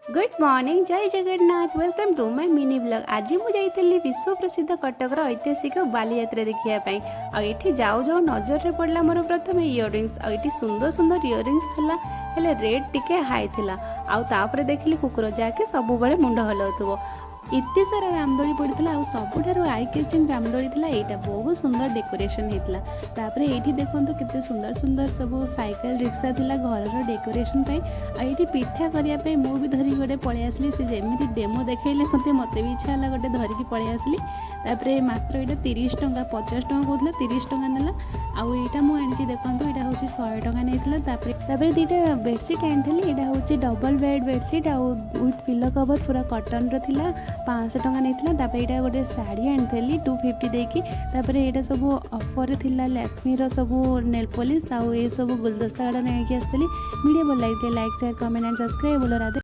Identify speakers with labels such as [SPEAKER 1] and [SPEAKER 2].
[SPEAKER 1] Good morning जय Jagannath welcome to my mini blog. आज मुझे विश्व प्रसिद्ध कटकर ऐतिहासिक बालीयात्रा देखापी आठी जाऊ जाऊ नजर पड़ा मोर प्रथम इयरिंग्स आठी सुंदर सुंदर इयरिंग्स थी हेले रेट टिके हाई थिला आउे देखिली कुकुर जहाँकि सब मुंड हलाउव एत सारा रामदोली पड़ता आ सबुठ आई कैचिंग रामदोली थी यहाँ बहुत सुंदर डेकोरेशन होता ये देखो केते सुंदर सुंदर सब साइकिल रिक्शा थिला घर डेकोरेशन ये पिठा करने मुझे धरिकी गोटे पलि आसली से जमी डेमो देखले मत भी इच्छा है गोटे धरिकी पलि आसली मात्र यहाँ 30 टंका 50 टंका कहते 30 टंका नाला आईटा मुझे देखो यहाँ हूँ 100 टंका नहीं दुटा बेडसीट आनी यहाँ हूँ डबल बेड बेडसीट आउ विथ पिलो कवर पूरा कटन रा 500 टंका नहीं यहाँ गोटे शाढ़ी आनी 250 देकी यहाँ सब ऑफर थिला लैक्मी सब नेल पॉलिश आउ ये सब गुलदस्ता गाड़ा नहीं आसती वीडियो भल लगी like share comment and subscribe बोलो राधे।